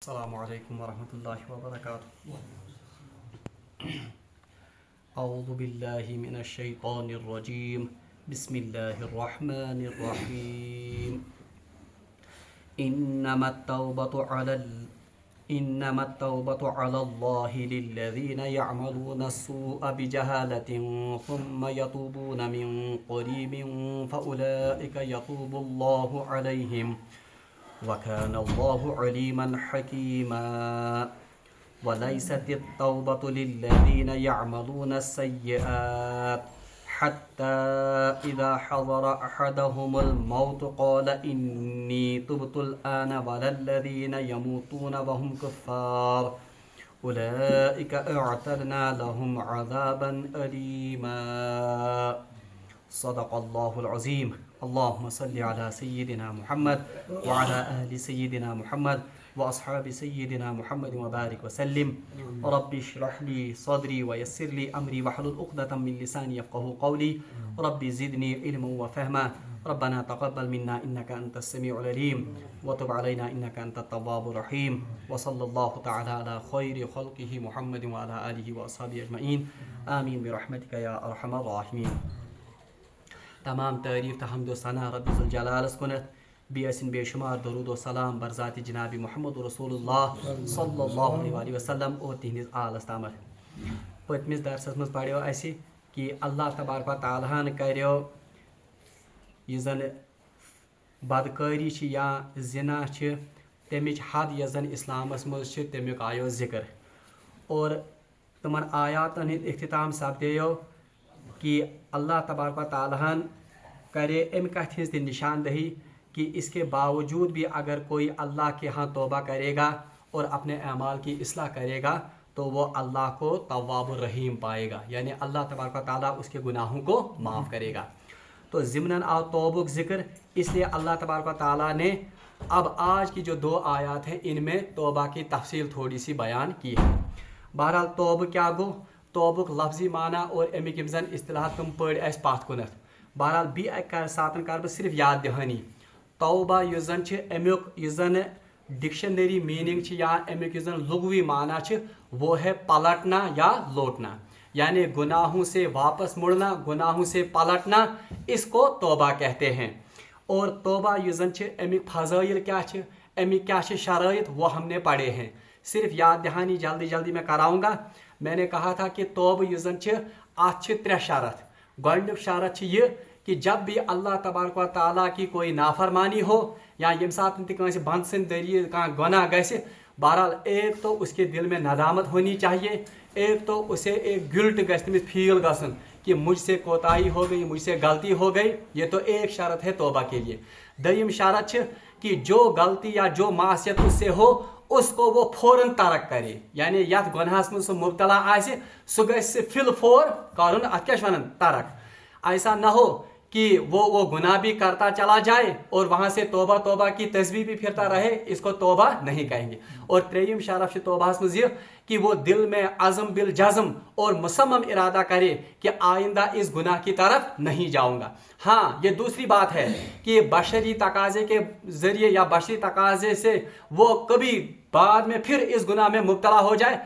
السلام علیکم ورحمۃ اللہ وبرکاتہ. اعوذ باللہ من الشیطان الرجیم. بسم اللہ الرحمن الرحیم. انما التوبة على الله للذين يعملون السوء بجهالة ثم يتوبون من قريب فأولئك يتوب الله عليهم وكان الله عليما حكيما. وليست التوبة للذين يعملون السيئات حتى إذا حضر أحدهم الموت قال إني تبت الآن ولا الذين يموتون وهم كفار أولئك أعتدنا لهم عذابا أليما. صدق الله العظيم. اللهم صل على سيدنا محمد وعلى آل سيدنا محمد وأصحاب سيدنا محمد وبارك وسلم. رب اشرح لي صدري ويسر لي أمري واحلل عقدة من لساني يفقهوا قولي. رب زدني علما وفهما. ربنا تقبل منا إنك أنت السميع العليم وتب علينا إنك أنت التواب الرحيم. وصلى الله تعالى على خير خلقه محمد وعلى آله وأصحابه أجمعين. آمين برحمتك يا أرحم الراحمين. تمام تعریف تو حمد و ثنا رب ذوالجلال کنت بیسن بے شمار درود و سلام بر ذات جناب محمد رسول اللہ صلی اللہ علیہ وسلم اور تہندس آلس تامت. پتمس درسس مز پڑھو اسی کہ اللہ تبارک و تعالیٰ کریو یہ زن بدکاری یا زنا تمچ حد یس زن اسلامس مز تمیک آیو ذکر اور تمن آیاتن ہند اختتام سپدیو کہ اللہ تبارک و تعالیٰ کرے ام کت ہز نشاندہی کہ اس کے باوجود بھی اگر کوئی اللہ کے ہاں توبہ کرے گا اور اپنے اعمال کی اصلاح کرے گا تو وہ اللہ کو تواب الرحیم پائے گا، یعنی اللہ تبارک و تعالیٰ اس کے گناہوں کو معاف کرے گا. تو ضمناً آؤ توبہ ذکر، اس لیے اللہ تبارک و تعالیٰ نے اب آج کی جو 2 آیات ہیں ان میں توبہ کی تفصیل تھوڑی سی بیان کی ہے. بہرحال توبہ کیا گو، توبک لفظی معنی اور امیک یم زن اصطلاح تم پڑ اس پات کنت. بہرحال بی ساتن کر بہ صرف یاد دہانی. توبہ یس زن امیک یس زن ڈکشنری میننگ یا امیک یس زن لغوی معنی وہ ہے پلٹنا یا لوٹنا، یعنی گناہوں سے واپس مڑنا، گناہوں سے پلٹنا، اس کو توبہ کہتے ہیں. اور توبہ یس زن امیک فضائل کیا امیک کیا شرائط وہ ہم نے پڑھے ہیں. صرف یاد دہانی جلدی جلدی میں کراؤں گا. میں نے کہا تھا کہ توبہ یس زن ات 3 شرط. گۄڈنیُک شرط یہ کہ جب بھی اللہ تبارک و تعالیٰ کی کوئی نافرمانی ہو یا یم ساتن تہ کانٛسہِ بند سٕنٛدۍ ذریعہ کانٛہہ گناہ گژھِ، بہرحال ایک تو اس کے دل میں ندامت ہونی چاہیے، ایک تو اسے ایک گلٹ گژھِ تٔمِس فیل گژھُن کہ مجھ سے کوتاہی ہو گئی، مجھ سے غلطی ہو گئی. یہ تو ایک شرط ہے توبہ کے لیے. دویم شرط کہ جو غلطی یا جو معصیت اس سے ہو اس کو وہ فوراً ترک کرے، یعنی یت گناہس من سہ مبتلا آسہ سہ گژھِ فی الفور کرن ات کیا ونان ترک. ایسا نہ ہو کہ وہ گناہ بھی کرتا چلا جائے اور وہاں سے توبہ توبہ کی تسبیح بھی پھرتا رہے، اس کو توبہ نہیں کہیں گے. اور تریم شرف توبہ مز یہ کہ وہ دل میں عزم بالجزم اور مصمم ارادہ کرے کہ آئندہ اس گناہ کی طرف نہیں جاؤں گا. ہاں یہ دوسری بات ہے کہ بشری تقاضے کے ذریعے یا بشری تقاضے سے وہ کبھی بعد میں پھر اس گناہ میں مبتلا ہو جائے،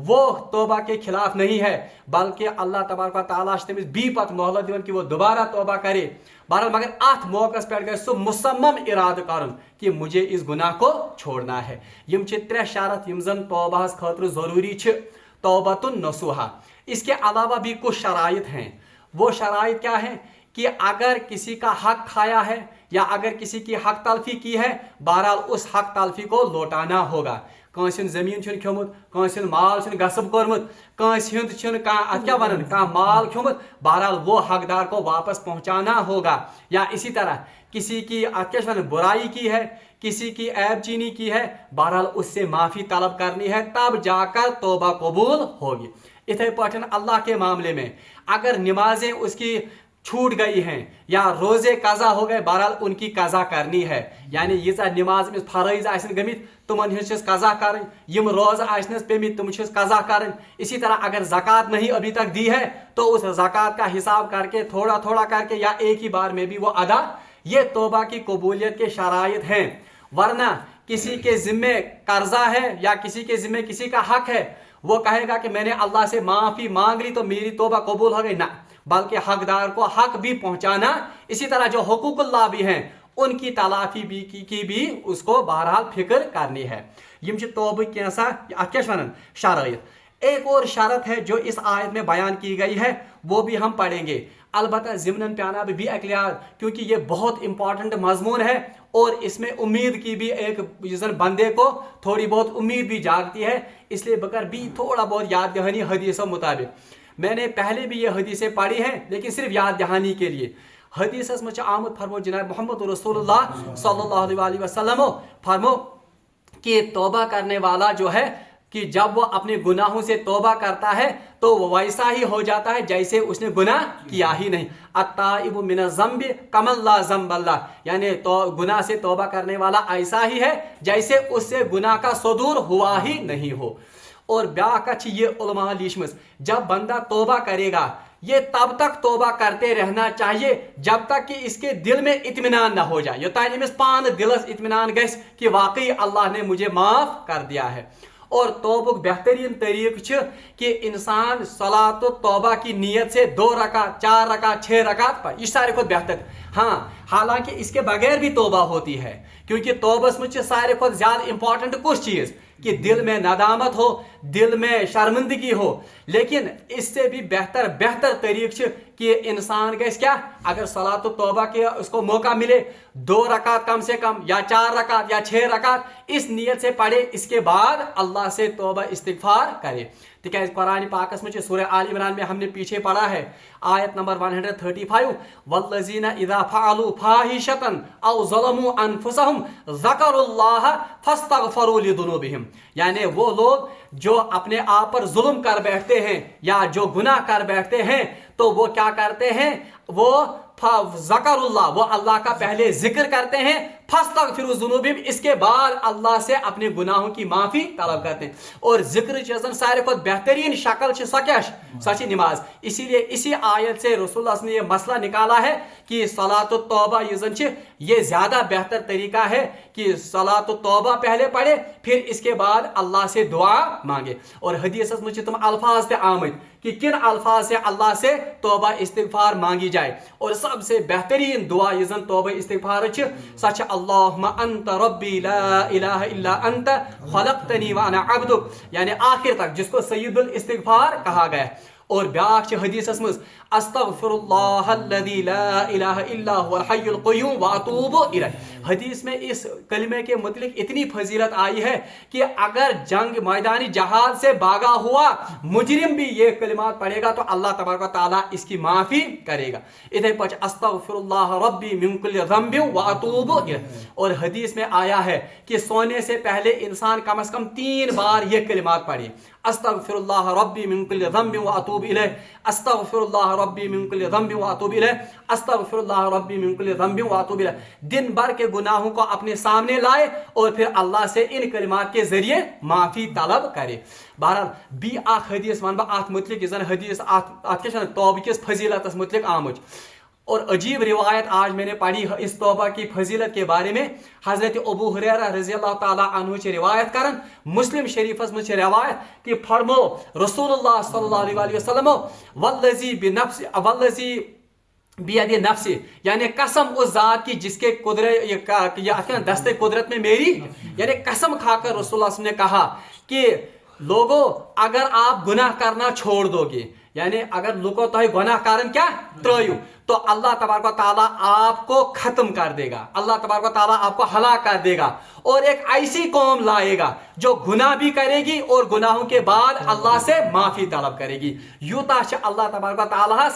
وہ توبہ کے خلاف نہیں ہے، بلکہ اللہ تبارک و تعالیٰ تمس بی پت مہلت دِوان کہ وہ دوبارہ توبہ کرے. بہرحال مگر ات موقع پہ گژھِ سہ مصمم ارادہ کرن کہ مجھے اس گناہ کو چھوڑنا ہے. یم 3 شرط یم زن توبہ خاطر ضروری چھ. توبۃ النصوحہ. اس کے علاوہ بھی کچھ شرائط ہیں. وہ شرائط کیا ہیں کہ اگر کسی کا حق کھایا ہے یا اگر کسی کی حق تلفی کی ہے، بہرحال اس حق تلفی کو لوٹانا ہوگا. کانس ہند زمین کھومت، کانس ہند مال غصب کورمت، کانس ہند ات کیا ونان کان مال کھومت، بہرحال وہ حقدار کو واپس پہنچانا ہوگا. یا اسی طرح کسی کی ات کیا ونان برائی کی ہے، کسی کی عیب چینی کی ہے، بہرحال اس سے معافی طلب کرنی ہے، تب جا کر توبہ قبول ہوگی. اتھے پاٹھن اللہ کے معاملے میں اگر نمازیں اس کی چھوٹ گئی ہیں یا روزے قضا ہو گئے، بہرحال ان کی قضا کرنی ہے. یعنی یہ نماز فرائض آسن گمت تمن ہز قضا کریں، یم روز آسنس پیمت تم قضا کریں. اسی طرح اگر زکوٰۃ نہیں ابھی تک دی ہے تو اس زکوٰۃ کا حساب کر کے تھوڑا تھوڑا کر کے یا ایک ہی بار میں بھی وہ ادا. یہ توبہ کی قبولیت کے شرائط ہیں. ورنہ किसी के ज़िम्मे कर्जा है या किसी के ज़िम्मे किसी का हक है, वो कहेगा कि मैंने अल्लाह से माफ़ी मांग ली तो मेरी तौबा कबूल हो गई, ना, बल्कि हकदार को हक भी पहुंचाना, इसी तरह जो हुकूकुल्लाह भी हैं उनकी तलाफी भी की भी उसको बहरहाल फिक्र करनी है। यम तौबा कैसा क्या शराइत। एक और शरत है जो इस आयत में बयान की गई है, वो भी हम पढ़ेंगे, अलबत्ता ज़िम्नन प्याना भी एक लिहाज, क्योंकि ये बहुत इंपॉर्टेंट मजमून है और इसमें उम्मीद की भी एक बंदे को थोड़ी बहुत उम्मीद भी जागती है, इसलिए बकर भी थोड़ा बहुत याद दहानी हदीसों मुताबिक। मैंने पहले भी ये हदीसें पढ़ी हैं लेकिन सिर्फ याद दहानी के लिए। हदीस में आमद फरमो जनाब मोहम्मद रसूलुल्लाह सल्लल्लाहु अलैहि वसल्लम फरमो कि तौबा करने वाला जो है कि जब वो अपने गुनाहों से तौबा करता है तो वो वैसा ही हो जाता है जैसे उसने गुनाह किया ही नहीं। अत्ताइबु मिन ज़म्बि कमन ला ज़म्बल्ला, यानी तो गुनाह से तौबा करने वाला ऐसा ही है जैसे उससे गुनाह का सदूर हुआ ही नहीं हो। और ब्याह ये उलमा लिशमस, जब बंदा तौबा करेगा ये तब तक तौबा करते रहना चाहिए जब तक कि इसके दिल में इत्मीनान ना हो जाए, योतान अमिस पान दिलस इत्मीनान गस कि वाकई अल्लाह ने मुझे माफ कर दिया है। और तौबुक बेहतरीन तरीक कि इंसान सलात तौबा की नीयत से 2 रकात 4 रकात 6 रकात पर, ये सारे को बेहतर। हाँ, हालांकि इसके बगैर भी तौबा होती है, क्योंकि तौबस में सारे को ज्यादा इंपॉर्टेंट कुछ चीज कि दिल में नदामत हो, दिल में शर्मिंदगी हो, लेकिन इससे भी बेहतर तरीक कि इंसान गैस क्या, अगर सलात तौबा के उसको मौका मिले 2 रकात कम से कम या 4 रकात या 6 रकात इस नियत से पढ़े, इसके बाद अल्लाह से तौबा इस्तिगफार करे। ठीक है, कुरान पाकस में सूरह आल इमरान में हमने पीछे पढ़ा है आयत नंबर 135, वल्लज़ीना इज़ा फ़अलू फ़ाहिशतन औ ज़लमू अनफुसहुम ज़करुल्लाह फ़स्तग़फ़रू लिज़ुनूबिहिम, यानी वो लोग जो अपने आप पर जुल्म कर बैठते हैं या जो गुनाह कर बैठते हैं तो वो क्या करते हैं, वो ज़करुल्लाह, वो अल्लाह का पहले जिक्र करते हैं, फस्तगफिरू ज़ुनूबिहिम, इसके बाद अल्लाह से अपने गुनाहों की माफ़ी तलब करते हैं। और जिक्र चीज़न सारे को बेहतरीन शक्ल सची नमाज। इसीलिए इसी आयत से रसूलुल्लाह ने यह मसला निकाला है कि सलात तौबा ये ज़्यादा बेहतर तरीका है कि सलात तौबा पहले पढ़े फिर इसके बाद अल्लाह से दुआ मांगे। और हदीस में तुम अल्फाज थे आमद कि किन अल्फाज से अल्लाह से तौबा इस्तिगफार मांगी जाए, और सबसे बेहतरीन दुआ यजन तौबा इस्तिगफार सच अल्लाहुम्मा अंत रब्बी ला इलाहा इल्ला अंत खलक़तनी व अना अब्दुक, यानी आखिर तक जिसको सय्यदुल इस्तिगफार कहा गया। और ब्याख हदीस में अस्तगफिरुल्लाहल्लज़ी ला इलाहा इल्ला हुवल हय्युल क़य्यूम व अतूबु इलैह, हदीस में इस कलिमे के मुतलिक इतनी फजीलत आई है कि अगर जंग मैदानी जहाज से भागा हुआ मुजरिम भी ये कलिमात पढ़ेगा तो अल्लाह तबारक व तआला इसकी माफ़ी करेगा। इधर पच अस्तगफिरुल्लाह रब्बी मिन कुल्लि ज़ंबिन व अतूबु इलैह। और हदीस में आया है कि सोने से पहले इंसान कम से कम 3 बार ये कलिमात पढ़े, अस्तगफिरुल्लाह रब्बी मिन कुल्लि ज़ंबिन व अतूबु इलैह, अस्तगफिरुल्लाह रब्बी मिन कुल्लि ज़ंबिन व अतूबु इलैह, अस्तगफिरुल्लाह रब्बी मिन कुल्लि ज़ंबिन व अतूबु इलैह। दिन भर के गुनाहों को अपने सामने लाए और फिर अल्लाह से इन कलिमात के जरिए माफ़ी तलब करे। बहरहाल बी आख हदीस वन बह मुतलिक जन हदीस तौबा किस फजीलत मुतलिक आमुज। और अजीब रिवायत आज मैंने पढ़ी इस तौबा की फजीलत के बारे में, हज़रत अबू हुरैरा रज़ियल्लाहु ताला अन्हु से रिवायत करन, मुस्लिम शरीफस में रिवायत कि फरमो रसूलुल्लाह सल्लल्लाहु अलैहि वसल्लम वल्लज़ी बिनफ्सी वल्लज़ी बियदि नफ्सी, यानी कसम उस जात की जिसके कुदरत दस्ते कुदरत में मेरी, यानी कसम खाकर रसूलुल्लाह ने कहा कि लोगों अगर आप गुनाह करना छोड़ दोगे, यानी अगर लुको तो गुनाह कारण क्या त्रयू, तो अल्लाह तबारक व तआला आपको खत्म कर देगा, अल्लाह तबारक व तआला आपको हलाक कर देगा और एक ऐसी कौम लाएगा जो गुनाह भी करेगी और गुनाहों के बाद अल्लाह से माफी तलब करेगी। यूता अल्लाह तबारक व तआला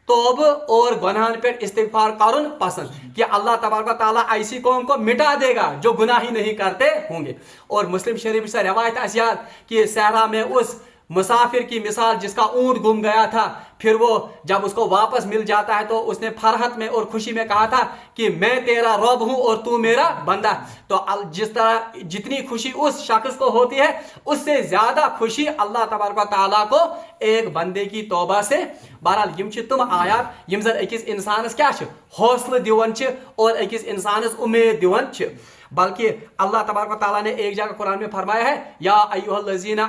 तौब और गुनाह पर इस्तिगफार करुन पसंद कि अल्लाह तबारक व तआला ऐसी कौम को मिटा देगा जो गुनाह ही नहीं करते होंगे। और मुस्लिम शरीफ से रवायत असियात कि सहरा में उस मुसाफिर की मिसाल जिसका ऊंट गुम गया था, फिर वो जब उसको वापस मिल जाता है तो उसने फरहत में और खुशी में कहा था कि मैं तेरा रब हूं और तू मेरा बंदा। तो जिस तरह जितनी खुशी उस शख्स को होती है उससे ज्यादा खुशी अल्लाह तबारक व तआला को एक बंदे की तौबा से। बहरहाल यम तुम आयात यम जन अकिस इंसानस क्या हौसला दिवन और अकिस इंसानस उम्मीद दिवन। बल्कि अल्लाह तबारक व तआला ने एक जगह कुरान में फरमाया है, या अय्युहल्लज़ीना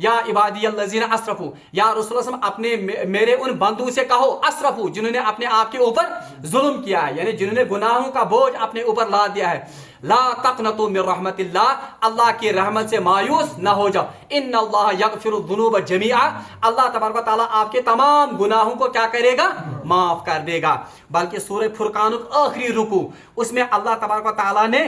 या इबादियल्लज़ीना अस्रफू, या रसूल अपने मेरे उन बंदों से कहो अस्रफू, जिन्होंने अपने आप के ऊपर जुल्म किया है, यानी जिन्होंने गुनाहों का बोझ अपने ऊपर ला दिया है। ला तक़नतू मिन रहमतिल्लाह, अल्लाह की रहमत से मायूस ना हो जाओ। इन्नल्लाह यग़फ़िरुज़्ज़ुनूब जमीआ, अल्लाह तबारक व तआला आपके तमाम गुनाहों को क्या करेगा, माफ कर देगा। बल्कि सूरह फुरकान आखिरी रुकू, उसमें अल्लाह तबारक व तआला ने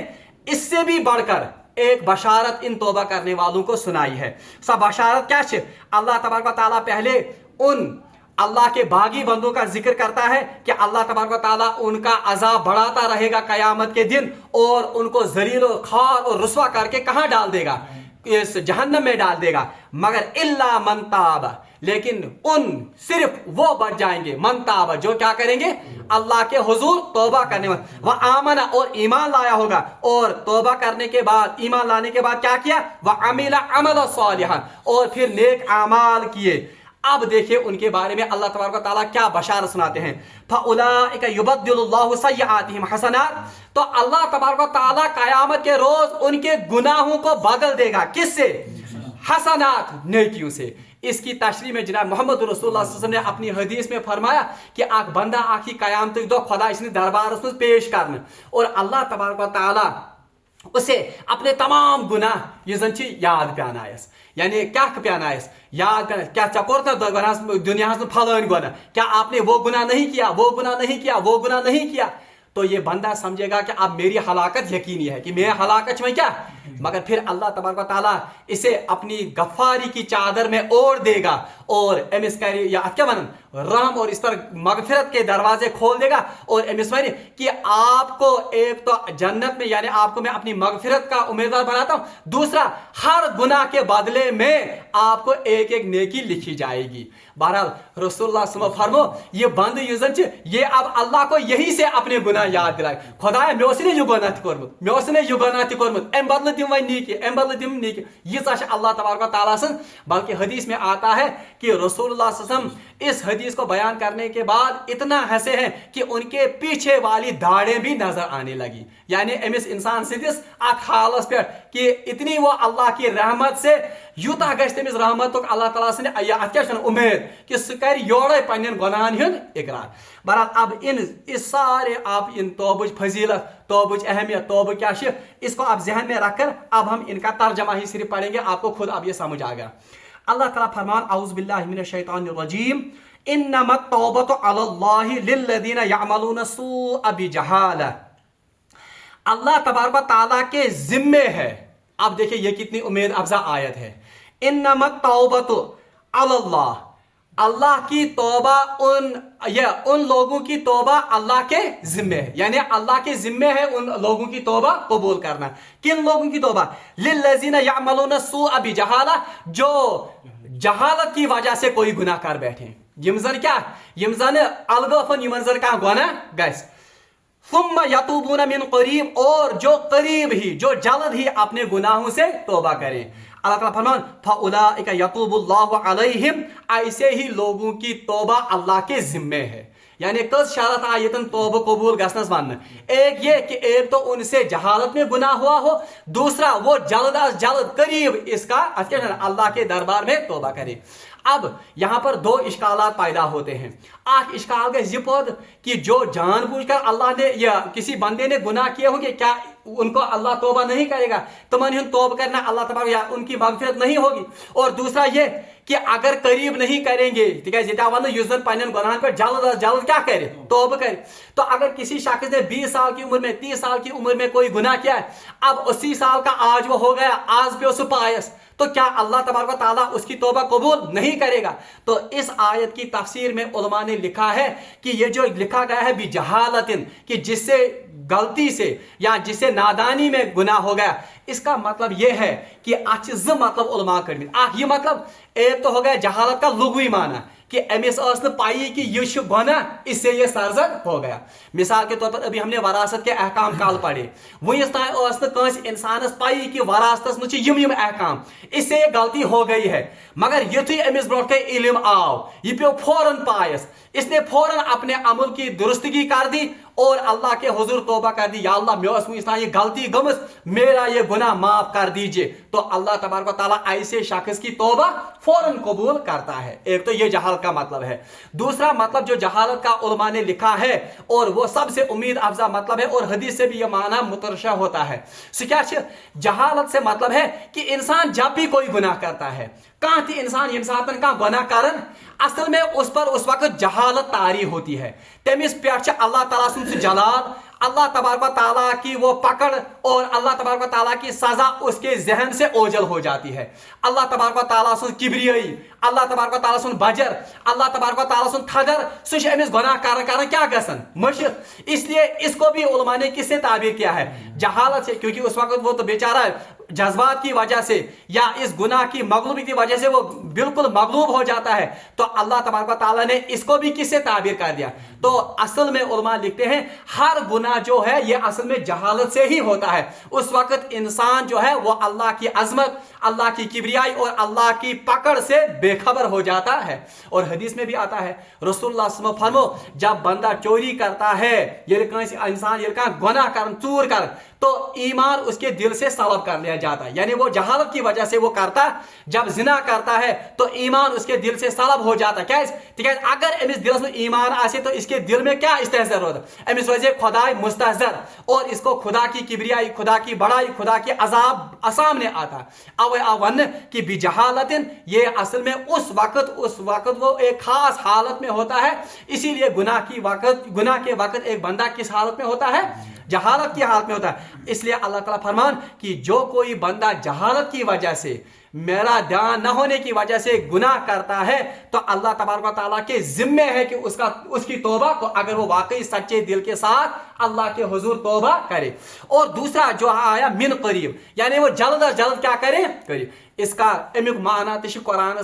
इससे भी बढ़कर एक बशारत इन तौबा करने वालों को सुनाई है। सब बशारत क्या है? अल्लाह तबारक व तआला पहले उन अल्लाह के बागी बंदों का जिक्र करता है कि अल्लाह तबारक व तआला उनका अजाब बढ़ाता रहेगा कयामत के दिन, और उनको जलील और खार और रुस्वा करके कहाँ डाल देगा, इस जहन्नम में डाल देगा। मगर इल्ला मन ताब, लेकिन सिर्फ वो बच जाएंगे, मन ताब, जो क्या करेंगे, अल्लाह के हुजूर तौबा करने वाले, वह आमना, और ईमान लाया होगा, और तौबा करने के बाद, ईमान लाने के बाद क्या किया, वह अमिला अमल सालिहा, और फिर नेक आमाल किए। अब देखिए उनके बारे में अल्लाह तबारक व तआला क्या बशारत सुनाते हैं। फउलाइका युबद्दिलुल्लाहु सय्यआतिहिम हसनात, तो अल्लाह तबारक व तआला कयामत के रोज उनके गुनाहों को बदल देगा। किससे? हसनात, नेकियों से। इसकी तशरीह में जनाब मोहम्मद रसूलुल्लाह सल्लल्लाहु अलैहि वसल्लम ने अपनी हदीस में फरमाया कि आख बंदा आखी कयामत दो खुदा इसने दरबार में पेश करना, और अल्लाह तबारक व तआला उसे अपने तमाम गुनाह ये जन याद प्यानायस, यानी क्या प्यानायस, याद प्यानायस, क्या चकोर था दुनिया में फलान गुना, क्या आपने वो गुनाह नहीं किया, वो गुनाह नहीं किया, वो गुनाह नहीं किया, तो ये बंदा समझेगा कि अब मेरी हलाकत यकीनी है, कि मैं हलाकत में क्या। मगर फिर अल्लाह तबारक व तआला इसे अपनी गफ्फारी की चादर में ओढ़ देगा, और एमिस या क्या बनन रहम और इस पर मगफिरत के दरवाजे खोल देगा, और एमिस कि आपको एक तो जन्नत में, यानी आपको मैं अपनी मगफिरत का उम्मीदवार बनाता हूं, दूसरा हर गुनाह के बदले में आपको एक एक नेकी लिखी जाएगी। बहरहाल रसूलुल्लाह सल्लल्लाहु अलैहि वसल्लम फरमो ये बंद युजन ये अब अल्लाह को यही से अपने गुनाह याद दिलाए, खुदाया मे उसने यह गुनाह कोरमुत, मे उसने यह गुनाह कोरमुत, एम बदल दिम वही नीकी, एम बदल दिम नीकी, यह अल्लाह तबारक व तआला सं। बल्कि हदीस में आता है कि रसूलुल्लाह सल्लल्लाहु अलैहि वसल्लम इस हदीस को बयान करने के बाद इतना हंसे हैं कि उनके पीछे वाली दाढ़ें भी नजर आने लगी। यानी एमिस इंसान सिंदिस अत हालस पे कि इतनी वो अल्लाह की रहमत से यूता गश तमिस रहमत अल्लाह ताला से अत क्या उम्मीद कि सह कर योड़े पन्न गुनाहन हुंद इकरार। बहरहाल अब इस सारे आप इन तौबुच फजीलत, तौबुच अहमियत, तौब क्या है, इसको आप जहन में रखकर अब हम इनका तर्जमा ही सिर्फ पढ़ेंगे, आपको खुद अब ये समझ आ गया। अल्लाह ताला फरमान औज़ु बिल्लाहि मिनश शैतानिर रजीम इन्नमत तौबतु अलल्लाहि लिल्लज़ीना यअमलूना सूअ बिजहाला, अल्लाह तबारक व तआला के जिम्मे है। अब देखिए ये कितनी उम्मीद अफजा आयत है। इन्नमत तौबतु अलल्लाह, अल्लाह की तौबा उन लोगों की तौबा अल्लाह के जिम्मे है, यानी अल्लाह के जिम्मे है उन लोगों की तौबा कबूल करना। किन लोगों की तौबा? लिल्लज़ीना यअमलूना सूअ बिजहाला, जो जहालत की वजह से कोई गुनाह कर बैठे, यमजन क्या, यमजन अलगफन यमजन का गुनाह गैस, सुम्मा यतूबूना मिन करीब, और जो करीब ही, जो जल्द ही अपने गुनाहों से तौबा करें। अल्लाह ताला फरमान फउलाइका यतूबुल्लाहु अलैहिम, ऐसे ही लोगों की तौबा अल्लाह के जिम्मे है। यानी कस शरत आयतन तौबा कबूल गसनस वन, एक ये कि एक तो उनसे जहालत में गुनाह हुआ हो, दूसरा वो जल्द अज जल्द करीब इसका अल्लाह के दरबार में तौबा करे। अब यहाँ पर दो इश्कालात पैदा होते हैं। आख इश्काल का ये पद कि जो जानबूझकर अल्लाह ने या किसी बंदे ने गुनाह किए होंगे, क्या उनको अल्लाह तौबा नहीं करेगा? तमन तौबा करना अल्लाह तबारक या उनकी मगफिरत नहीं होगी। और दूसरा ये कि अगर करीब नहीं करेंगे, यूजन पन्न गुनाह पर जल्द अज जल्द क्या करे, तौबा करे। तो अगर किसी शख्स ने 20 साल की उम्र में, 30 साल की उम्र में कोई गुनाह किया है, अब 80 साल का आज वो हो गया, आज पे उस पायस, तो क्या अल्लाह तबारक व तआला उसकी तौबा कबूल नहीं करेगा? तो इस आयत की तफसीर में उलमा ने लिखा है कि ये जो लिखा गया है बिजहालतिन, कि जिससे गलती से या जिससे नादानी में गुनाह हो गया, इसका मतलब यह है कि अच मतलब उलमा कर ये मतलब एक तो हो गया जहालत का लुगवी माना कि अमिस पाई कि यह गुनाह, इससे यह सरजद हो गया। मिसाल के तौर पर अभी हमने वरासत के अहकाम काल पढ़े, वही इंसान पाई कि वरासत में यम अहकाम, इससे यह गलती हो गई है। मगर युथी अमिस ब्रोट के इल्म आव, यह पे फौरन पायस, इसने फौरन अपने अमल की दुरुस्तगी कर दी اور اللہ کے हुजूर तौबा कर दी, या अल्लाह मे वंस ये गलती गमस, मेरा ये गुनाह माफ कर दीजिए, तो अल्लाह तबारक व तआला ऐसे शख्स की तौबा फौरन कबूल करता है। एक तो ये जहालत का मतलब है। दूसरा मतलब जो जहालत का उलमा ने लिखा है और वो सबसे उम्मीद अफजा मतलब है और हदीस से भी ये माना मुतरशा होता है। जहालत से मतलब है कि इंसान जब भी कोई गुनाह करता है, कहाँ थी इंसान यम सातन का गुनाह करन, असल में उस पर उस वक्त जहालत तारी होती है। तमिस पे अल्लाह ताला सुन जलाल, अल्लाह तबारक व तआला की वो पकड़ और अल्लाह तबारक व तआला की सजा उसके जहन से ओझल हो जाती है। अल्लाह तबारक व तआला सुन किब्रियाई, अल्लाह तबारक व तआला सुन बजर, अल्लाह तबारक व तआला सुन थदर, सुश अमिस गुनाह कर क्या गसन मशिद। इसलिए इसको भी उलमा ने किससे ताबीर किया है? जहालत से, क्योंकि उस वक्त वो तो बेचारा जज्बात की वजह से या इस गुनाह की मगलूबी की वजह से वो बिल्कुल मगलूब हो जाता है, तो अल्लाह तबारक व तआला ने इसको भी किससे ताबीर कर दिया? तो असल में उलमा लिखते हैं हर गुनाह जो है ये असल में जहालत से ही होता है। उस वक्त इंसान जो है वो अल्लाह की अजमत, अल्लाह की किब्रियाई और अल्लाह की पकड़ से बेखबर हो जाता है। और हदीस में भी आता है, रसूलुल्लाह सल्लल्लाहु अलैहि वसल्लम फरमो, जब बंदा चोरी करता है, ये इंसान ये गुनाह कर चूर कर, तो ईमान उसके दिल से सलब कर लिया जाता है। यानी वो जहालत की वजह से वो करता, जब जिना करता है तो ईमान उसके दिल से सलब हो जाता है। क्या अगर अमिस दिल में ईमान आसे तो इसके दिल में क्या इस्तेहज़र होता, अमिस रोजे खुदाई मुस्तहज़र, और इसको खुदा की किब्रियाई, खुदा की बड़ाई, खुदा के अजाब सामने आता। अब अवन की बिजहालतिन, ये असल में उस वक्त वो एक खास हालत में होता है। इसीलिए गुनाह के वक्त एक बंदा किस हालत में होता है? जहालत की हालत में होता है। इसलिए अल्लाह ताला फरमान कि जो कोई बंदा जहालत की वजह से, मेरा ध्यान न होने की वजह से गुनाह करता है, तो अल्लाह तबारक व तआला के जिम्मे है कि उसकी तौबा को, अगर वो वाकई सच्चे दिल के साथ अल्लाह के हुजूर तौबा करे। और दूसरा जो आया मिन करीब, यानी वो जल्द अज जल्द क्या करे। इसका अमुक माना तश कुरान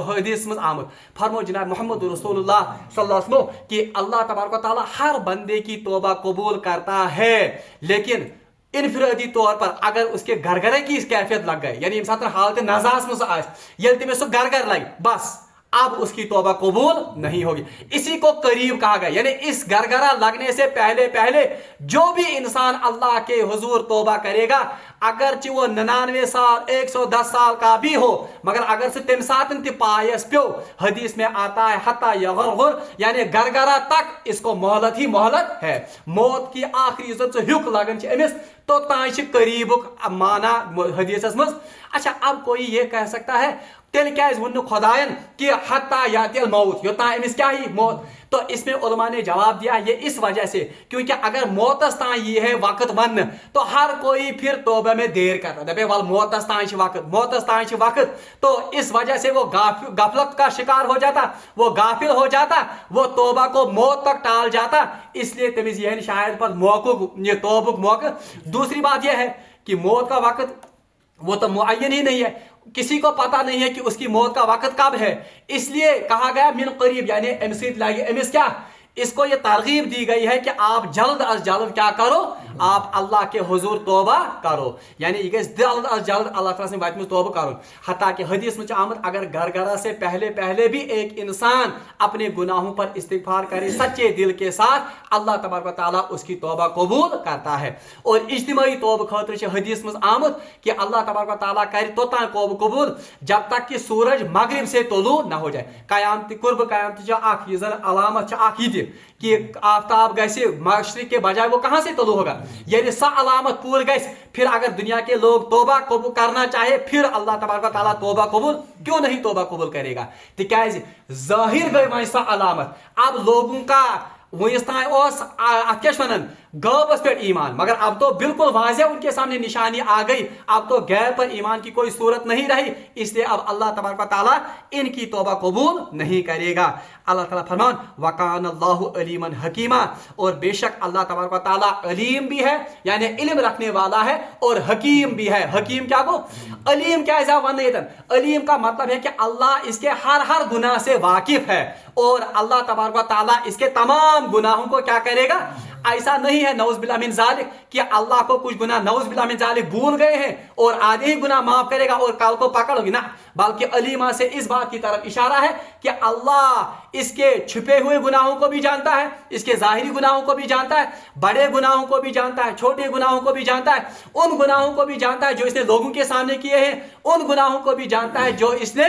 हदीस मज आमद। फरमो जनाब मोहम्मद रसूलुल्लाह सल्लल्लाहु अलैहि वसल्लम कि अल्लाह तबारक व तआला हर बंदे की तौबा कबूल करता है, लेकिन इनफरादी तौर पर अगर उसके गरगरे की इस कैफियत लग गए, यानी हालत नजास में ये तमिस सो गरगर लगे, बस अब उसकी तौबा कबूल नहीं होगी। इसी को करीब कहा गया, यानी इस गरगरा लगने से पहले जो भी इंसान अल्लाह के हुजूर तौबा करेगा, अगरचे वो 99 साल 110 साल का भी हो, मगर अगर से तम सातन पायस प्यो, हदीस में आता है हत्ता यगरगुर, यानी गरगरा तक इसको मोहलत ही मोहलत है। मौत की आखिरी इज्जत से हुक लगन अमिस, तो ताश करीबुक माना हदीस मज। अच्छा, अब कोई ये कह सकता है तेल क्या वन खुदायन कि हत्ता यातिल मौत, योता अमिस क्या ही मौत। तो इसमें उलमा ने जवाब दिया ये इस वजह से, क्योंकि अगर मौतस्तान ये है वक्त वन, तो हर कोई फिर तौबा में देर करता दबे वाल मौतस्तान वक्त, तो इस वजह से वो गफलत का शिकार हो जाता, वो गाफिल हो जाता, वो तौबा को मौत तक टाल जाता। इसलिए तमिज यह शायद पर मौकूक ये तौबुक मौका। दूसरी बात यह है कि मौत का वक्त वो तो मुअय्यन ही नहीं है, किसी को पता नहीं है कि उसकी मौत का वक्त कब है। इसलिए कहा गया मिन करीब, यानी एमिस क्या, इसको ये तरगीब दी गई है कि आप जल्द अज जल्द क्या करो, आप अल्लाह के हुजूर तौबा करो, यानी ये जल्द अज जल्द अल्लाह ताला से बात में तौबा करो। हत्ता कि हदीस में आमद अगर गरगरा से पहले भी एक इंसान अपने गुनाहों पर इस्तिगफार करे सच्चे दिल के साथ, अल्लाह तबारक व तआला उसकी तौबा कबूल करता है। और इज्तिमाई तौबा खातिर हदीस में आमद कि अल्लाह तबारक व तआला करे तोता तौबा कबूल जब तक कि सूरज मगरिब से तुलू न हो जाए। कयामत कुर्ब कयामत अलामत कि आफ्ताब गैसे मशरिक के बजाय वो कहां से तुलू होगा, यानी सा अलामत पूर गैस, फिर अगर दुनिया के लोग तौबा कबूल करना चाहे, फिर अल्लाह तबारक व तआला तौबा कबूल क्यों नहीं तौबा कबूल करेगा। तिकाज जाहिर गई वही सा अलामत, अब लोगों का वस वन गौबस पे ईमान, मगर अब तो बिल्कुल वाज़ेह उनके सामने निशानी आ गई, अब तो गैर पर ईमान की कोई सूरत नहीं रही। इसलिए अब अल्लाह तबारक व तआला इनकी तौबा कबूल नहीं करेगा। अल्लाह ताला फरमान वकान अल्लाहु अलीमन हकीमा, और बेशक अल्लाह तबारक व तआला अलीम भी है, यानी इल्म रखने वाला है, और हकीम भी है। हकीम क्या को अलीम क्या है, अलीम का मतलब है कि अल्लाह इसके हर गुनाह से वाकिफ है, और अल्लाह तबारक व तआला इसके तमाम गुनाहों को क्या करेगा, ऐसा नहीं है नौज बिल्लाह मिन ज़ालिक कि अल्लाह को कुछ गुनाह नौज बिल्लाह मिन ज़ालिक भूल गए हैं और आधे ही गुनाह माफ करेगा और कल को पकड़ होगी ना, बल्कि अलीमा से इस बात की तरफ इशारा है कि अल्लाह इसके छुपे हुए गुनाहों को भी जानता है, इसके ज़ाहिरी गुनाहों को भी जानता है, बड़े गुनाहों को भी जानता है, छोटे गुनाहों को भी जानता है, उन गुनाहों को भी जानता है जो इसने लोगों के सामने किए हैं, उन गुनाहों को भी जानता है जो इसने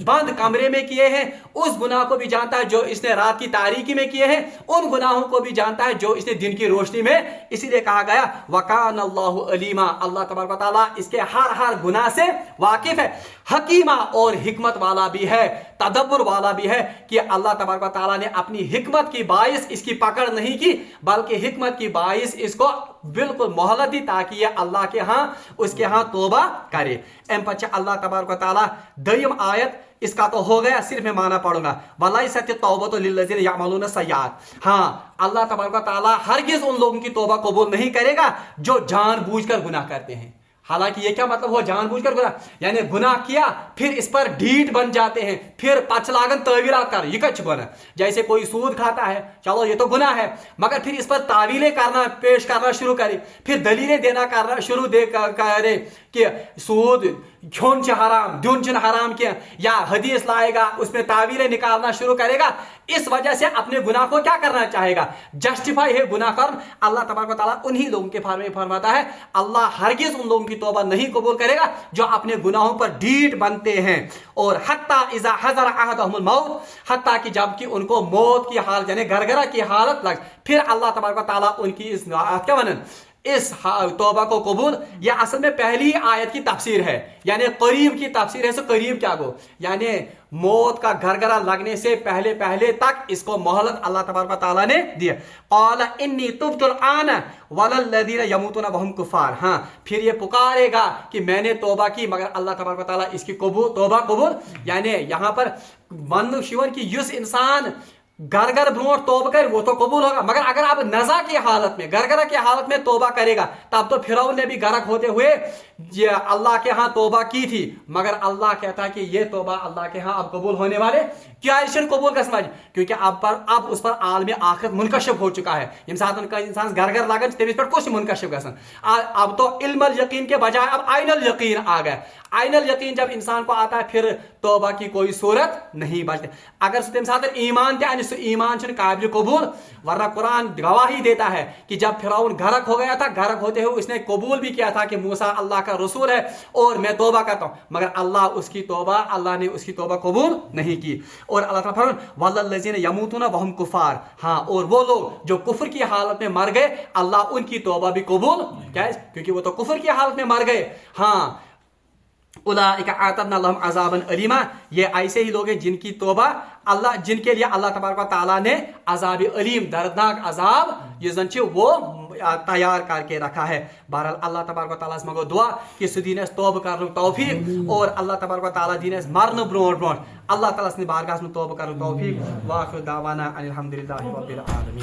बंद कमरे में किए हैं, उस गुनाह को भी जानता है जो इसने रात की तारीकी में किए हैं, उन गुनाहों को भी जानता है जो इसने दिन की रोशनी में। इसीलिए कहा गया वकान अल्लाहु अलीमा, अल्लाह तबारक व तआला इसके हर गुनाह से वाकिफ है, हकीमा और हिकमत वाला भी है, तदब्बर वाला भी है कि अल्लाह तबारक व तआला ने अपनी हिकमत की बाइस इसकी पकड़ नहीं की, बल्कि हिकमत की बाइस इसको बिल्कुल मोहलत दी ताकि ये अल्लाह के यहाँ उसके यहाँ तौबा करे। एम पच्चा अल्लाह तबारक व तआला दयम आयत इसका तो हो गया, सिर्फ मैं माना पढ़ूंगा वलैसत तौबतु लिल्लज़ीना यअमलूना सय्यात। हाँ, अल्लाह तबारक व तआला हरगिज उन लोगों की तौबा कबूल नहीं करेगा जो जानबूझकर गुनाह करते हैं। हालांकि ये क्या मतलब हुआ जानबूझकर गुनाह, यानी गुनाह किया फिर इस पर ढीठ बन जाते हैं, फिर पचलागन तवीलात कर ये कच्छ बना। जैसे कोई सूद खाता है, चलो ये तो गुनाह है, मगर फिर इस पर तावीलें करना पेश करना शुरू करे, फिर दलीलें देना करना शुरू करे कि सूद खून हराम दुन हराम के, या हदीस लाएगा उसमें तावीलें निकालना शुरू करेगा। इस वजह से अपने गुनाह को क्या करना चाहेगा, जस्टिफाई है गुनाह कर। अल्लाह तबारक व तआला उन्हीं लोगों के बारे में फरमाता है अल्लाह हरगिज उन लोगों की तौबा नहीं कबूल करेगा जो अपने गुनाहों पर ढीठ बनते हैं। और हत्ता इज़ा हज़र अहदहुमुल मौत, हत्ता कि जबकि उनको मौत की हालत यानी गरगरा की हालत लग, फिर अल्लाह तबारक व तआला उनकी इस क्या बनन इस तौबा को कबूल। यह असल में पहली आयत की तफसीर है, यानी करीब की तफसीर है। सो करीब क्या गो, यानी मौत का घरघरा लगने से पहले पहले तक इसको मोहलत अल्लाह तबारक व तआला ने दिया। क़ाल इन्नी तुब्तुल आना वलल्लज़ीना यमूतूना वहुम कुफ़ार। हाँ, फिर ये पुकारेगा कि मैंने तौबा की, मगर अल्लाह तबारक व तआला इसकी तौबा कबूल, यानी यहाँ पर मनुष्य की युस इंसान गरगर ब्रोट तौबा कर वो तो कबूल होगा, मगर अगर आप नजा की हालत में गरगरा की हालत में तौबा करेगा, तब तो फिरौन ने भी गरक होते हुए ये अल्लाह के यहाँ तौबा की थी, मगर अल्लाह कहता है कि ये तौबा अल्लाह के यहाँ अब कबूल होने वाले क्या इशन कबूल का समझ, क्योंकि अब उस पर आलम आखिरत मुनकशिफ हो चुका है। यम साथ उनका इंसान गरगर लगन तमिस पर कुछ मुनकशिफ गसन। अब तो इल्मल यकीन के बजाय अब आइनल यकीन आ गया। आइनल यकीन जब इंसान को आता है फिर तौबा की कोई सूरत नहीं बचती। अगर तम साथ ईमान थे ईमान काबिल कबूल, वरना कुरान गवाही देता है कि जब फिरौन गरक हो गया था, गरक होते हुए उसने कबूल भी किया था कि मूसा अल्लाह का रसूल है और मैं तौबा करता हूं, मगर अल्लाह ने उसकी तौबा कबूल नहीं की। और अल्लाह ताला फरमाता वल्लज़ीना यमूतूना वहुम कुफ़ार। हाँ, और वो लोग जो कुफ्र की हालत में मर गए अल्लाह उनकी तौबा भी कबूल, क्या है, क्योंकि वो तो कुफ्र की हालत में मर गए। हाँ, उलाइका आतदना लहुम अज़ाबन अलीमा, ये ऐसे ही लोग हैं जिनके लिए अल्लाह तबारक व तआला ने अज़ाब अलीम दर्दनाक अज़ाब ये जन वो तैयार करके रखा है। बहरहाल अल्लाह तबारक व तआला से मगो दुआ कि सुदीन तौबा कर तौफीक, और अल्लाह तबारक व तआला दीन मरन ब्रोट अल्लाह ताला से बारगाह में तौबा कर तौफीक। वाखिर दावाना अनिल हम्दुलिल्लाहि रब्बिल आलमीन।